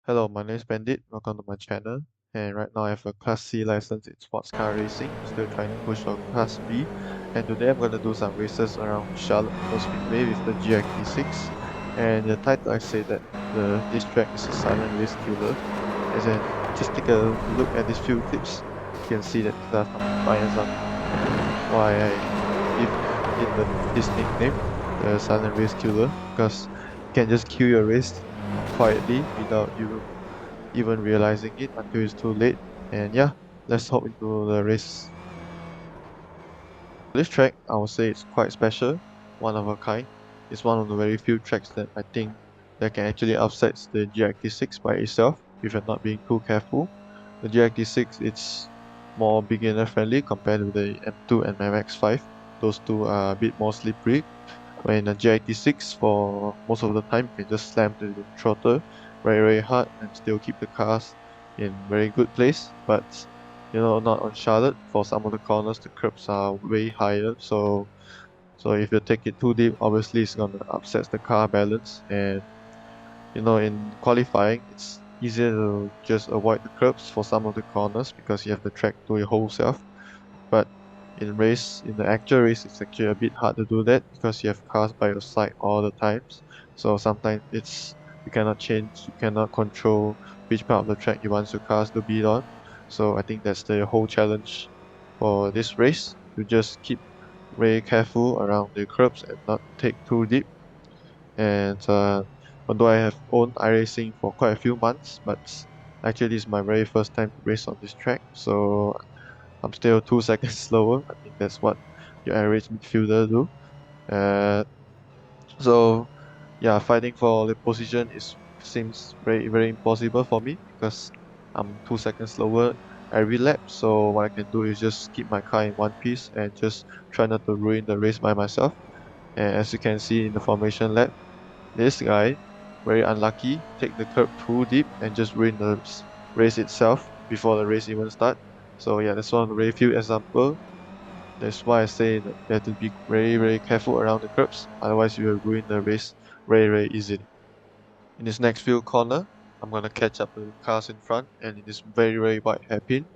Hello, my name is Bandit. Welcome to my channel. And right now I have a Class C license in sports car racing. Still trying to push for Class B. And today I'm going to do some races around Charlotte Motorspeedway with the GXT6. And the title I say that this track is a silent race killer. As in, just take a look at these few clips. You can see that there are some bias on why I give it this nickname, the silent race killer, because you can just kill your race quietly without you even realizing it until it's too late. And yeah, let's hop into the race. This track, I would say, it's quite special, one of a kind. It's one of the very few tracks that I think that can actually upset the GXT6 by itself if you're not being too careful. The GXT6 it's more beginner friendly compared to the M2 and MX5. Those two are a bit more slippery. When a GXT6 for most of the time you can just slam to the throttle very hard and still keep the cars in very good place. But not on Charlotte. For some of the corners the curbs are way higher, so if you take it too deep, obviously it's gonna upset the car balance. And in qualifying it's easier to just avoid the curbs for some of the corners because you have the track to your whole self. But in the actual race, it's actually a bit hard to do that because you have cars by your side all the times. So sometimes you cannot change, you cannot control which part of the track you want your cars to be on. So I think that's the whole challenge for this race, to just keep very careful around the curbs and not take too deep. And although I have owned iRacing for quite a few months, but actually this is my very first time to race on this track, so I'm still 2 seconds slower. I think that's what your average midfielder do. Uh, so yeah, fighting for the position is seems very impossible for me because I'm 2 seconds slower every lap. So what I can do is just keep my car in one piece and just try not to ruin the race by myself. And as you can see in the formation lap, this guy very unlucky, take the curb too deep and just ruin the race itself before the race even start. So yeah, that's one of the very few example. That's why I say that you have to be very careful around the curbs. Otherwise, you will ruin the race very easily. In this next field corner, I'm gonna catch up the cars in front, and in this very wide hairpin,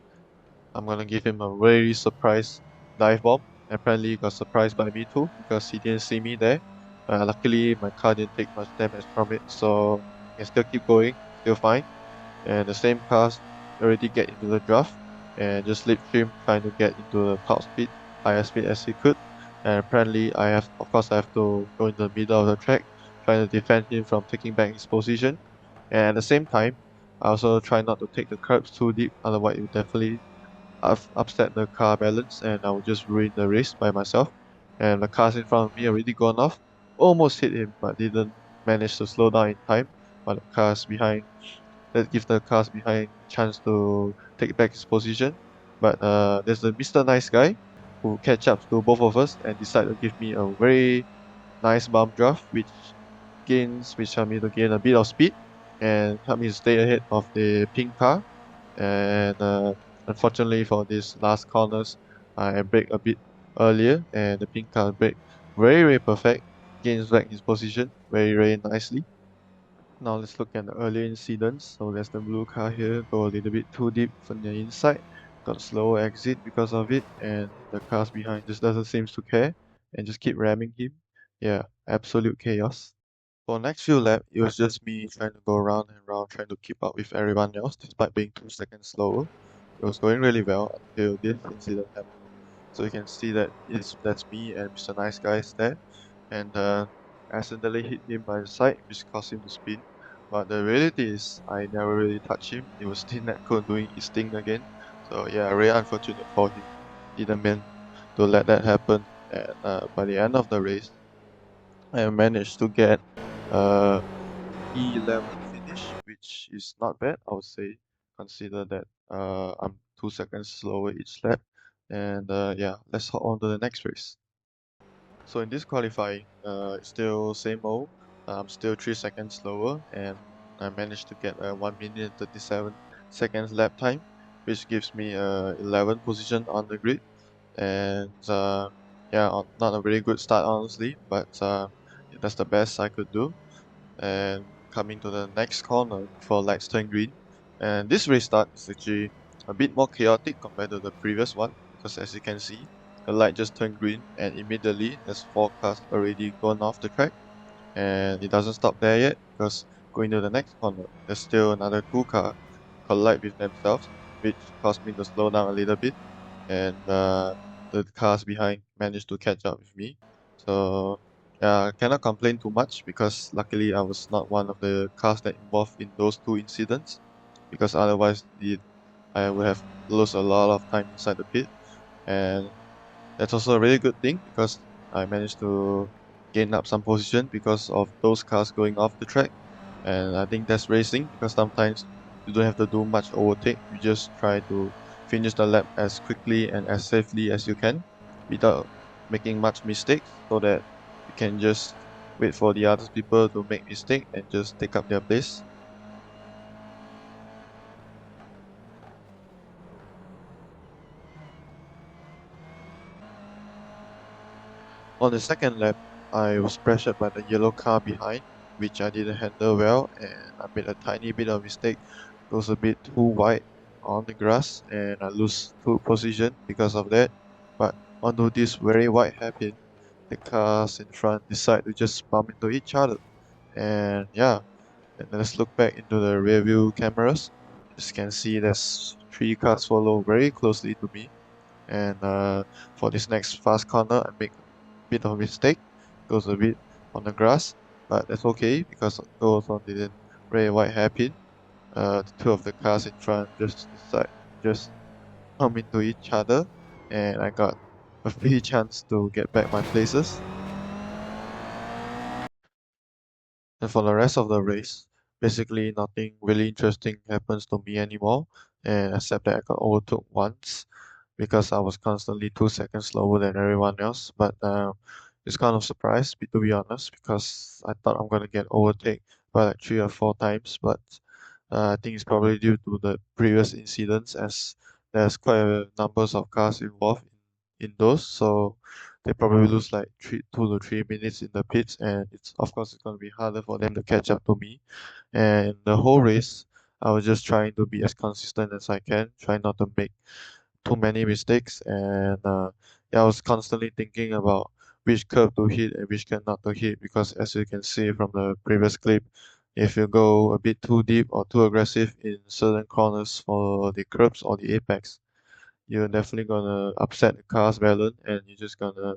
I'm gonna give him a very surprise dive bomb. Apparently, he got surprised by me too because he didn't see me there. Luckily, my car didn't take much damage from it, so I can still keep going, still fine. And the same cars already get into the draft and just slipstream trying to get into the top speed, highest speed as he could. And apparently of course I have to go in the middle of the track, trying to defend him from taking back his position. And at the same time, I also try not to take the curbs too deep, otherwise it will definitely upset the car balance and I will just ruin the race by myself. And the cars in front of me already gone off, almost hit him but didn't manage to slow down in time. But the cars behind that gives the cars behind chance to take back his position. But there's the Mr. Nice Guy who catch up to both of us and decide to give me a very nice bump draft, which helped me to gain a bit of speed and help me to stay ahead of the pink car. And unfortunately for these last corners, I brake a bit earlier, and the pink car brake very perfect, gains back his position very nicely. Now let's look at the earlier incidents. So there's the blue car here, go a little bit too deep from the inside, got slower exit because of it, and the cars behind just doesn't seem to care and just keep ramming him. Yeah, absolute chaos. For next few laps, it was just me trying to go round and round, trying to keep up with everyone else despite being 2 seconds slower. It was going really well until this incident happened. So you can see that that's me and Mr. Nice Guy is there, and accidentally hit him by the side, which caused him to spin. But the reality is, I never really touched him. It was Tin Netcode doing his thing again. So yeah, really unfortunate for him. Didn't mean to let that happen. And by the end of the race, I managed to get uh E11 finish, which is not bad, I would say. Consider that I'm 2 seconds slower each lap. And yeah, let's hop on to the next race. So in this qualifying, it's still same old. I'm still 3 seconds slower, and I managed to get a 1 minute and 37 seconds lap time, which gives me 11th position on the grid. And yeah, not a very good start honestly, but that's the best I could do. And coming to the next corner before lights turn green. And this restart is actually a bit more chaotic compared to the previous one, because as you can see, the light just turned green and immediately there's 4 cars already gone off the track. And it doesn't stop there yet, because going to the next corner, there's still another 2 car collide with themselves, which caused me to slow down a little bit, and the cars behind managed to catch up with me. So yeah, I cannot complain too much because luckily I was not one of the cars that involved in those 2 incidents, because otherwise I would have lost a lot of time inside the pit. And that's also a really good thing because I managed to gain up some position because of those cars going off the track. And I think that's racing, because sometimes you don't have to do much overtake. You just try to finish the lap as quickly and as safely as you can without making much mistakes, so that you can just wait for the other people to make mistake and just take up their place. On the second lap, I was pressured by the yellow car behind, which I didn't handle well, and I made a tiny bit of mistake. It was a bit too wide on the grass, and I lose two position because of that. But onto this very wide hairpin, the cars in front decide to just bump into each other. And yeah, and let's look back into the rear view cameras. As you can see, there's 3 cars follow very closely to me, and for this next fast corner I make a bit of a mistake, goes a bit on the grass, but that's okay because those on didn't very wide hairpin. The 2 of the cars in front just decide just come into each other, and I got a free chance to get back my places. And for the rest of the race, basically nothing really interesting happens to me anymore, and except that I got overtook once because I was constantly 2 seconds slower than everyone else. But it's kind of surprised, to be honest, because I thought I'm gonna get overtake by like 3 or 4 times. But I think it's probably due to the previous incidents, as there's quite a numbers of cars involved in those. So they probably lose like 2 to 3 minutes in the pits, and it's of course it's gonna be harder for them to catch up to me. And the whole race, I was just trying to be as consistent as I can, try not to make too many mistakes. And yeah, I was constantly thinking about which curve to hit and which curve not to hit, because as you can see from the previous clip, if you go a bit too deep or too aggressive in certain corners for the curbs or the apex, you're definitely gonna upset the car's balance, and you're just gonna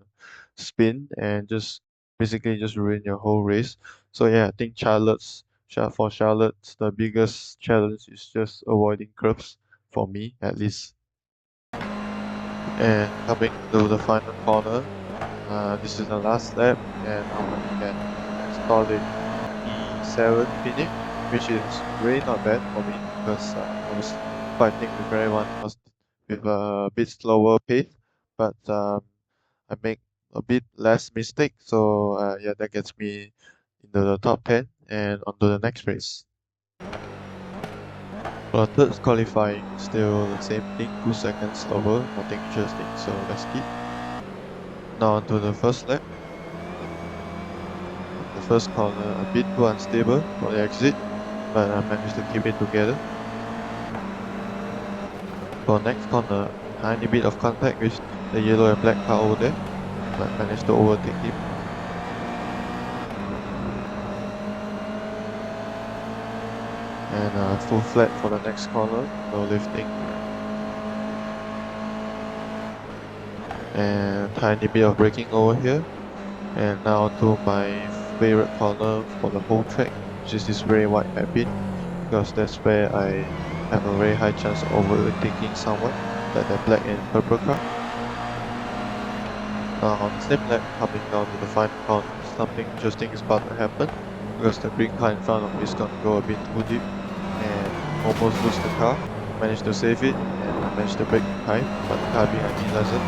spin and just basically just ruin your whole race. So yeah, I think for Charlotte's the biggest challenge is just avoiding curves, for me at least. And coming to the final corner, this is the last lap, and I'm gonna get a solid P7 finish, which is really not bad for me because I was fighting with everyone else with a bit slower pace, but I make a bit less mistake, so yeah, that gets me into the top 10 and onto the next race. For the third qualifying, still the same thing, 2 seconds slower, nothing interesting, so let's skip. Now onto the first lap. The first corner a bit too unstable for the exit, but I managed to keep it together. For next corner, tiny bit of contact with the yellow and black car over there, but managed to overtake him. And full flat for the next corner, no lifting. And tiny bit of braking over here. And now to my favorite corner for the whole track, which is this very wide hairpin, because that's where I have a very high chance of overtaking someone, like the black and purple car. Now on the same lap, coming down to the final corner, something interesting is about to happen, because the green car in front of me is gonna go a bit too deep and almost lose the car. Managed to save it, and I managed to brake in time, but the car behind me doesn't,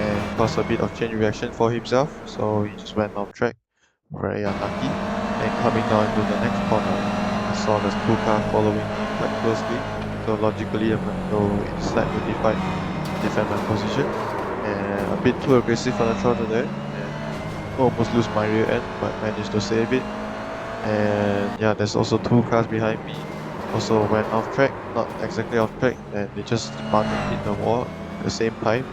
and it caused a bit of chain reaction for himself, so he just went off track. Very unlucky. And coming down into the next corner, I saw there's 2 cars following me quite closely, so logically I'm gonna go inside to defend my position. And a bit too aggressive on the throttle there, and almost lose my rear end, but managed to save it. And yeah, there's also two cars behind me also went off track, not exactly off track, and they just spun and hit the wall at the same time.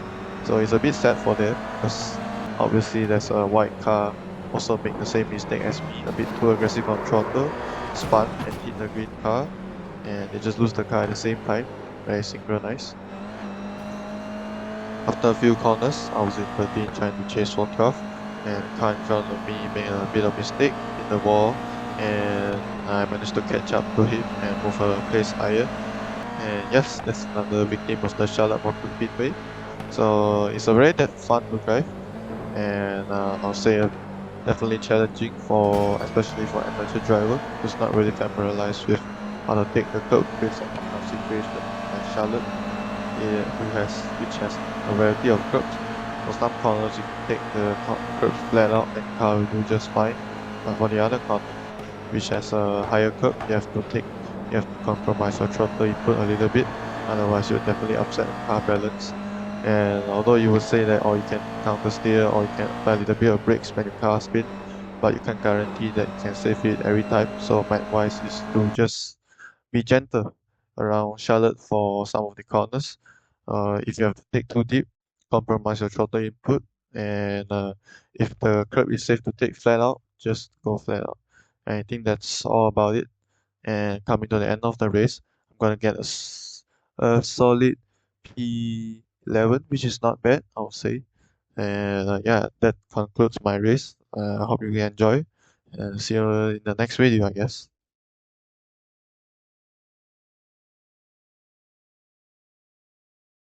So it's a bit sad for them because obviously there's a white car also make the same mistake as me, a bit too aggressive on throttle, spun and hit the green car, and they just lose the car at the same time. Very synchronized. After a few corners, I was in 13 trying to chase for 12, and the car in front of me made a bit of mistake, hit the wall, and I managed to catch up to him and move a place higher. And yes, that's another victim of the Charlotte Motorspeedway. So it's a very fun to drive, and I'll say definitely challenging for especially for amateur driver who's not really familiarized with how to take the curb based on that kind of situation like Charlotte, which has a variety of curbs. For some corners you can take the curbs flat out and car will do just fine. But for the other corner, which has a higher curb, you have to compromise your throttle input a little bit, otherwise you'll definitely upset the car balance. And although you would say that or you can counter steer or you can apply a little bit of brakes when your car spin, but you can't guarantee that you can save it every time. So my advice is to just be gentle around Charlotte for some of the corners. If you have to take too deep, compromise your throttle input, and if the curb is safe to take flat out, just go flat out. And I think that's all about it. And coming to the end of the race, I'm gonna get a solid P11, which is not bad, I would say. And yeah, that concludes my race. I hope you enjoy, and see you in the next video, I guess.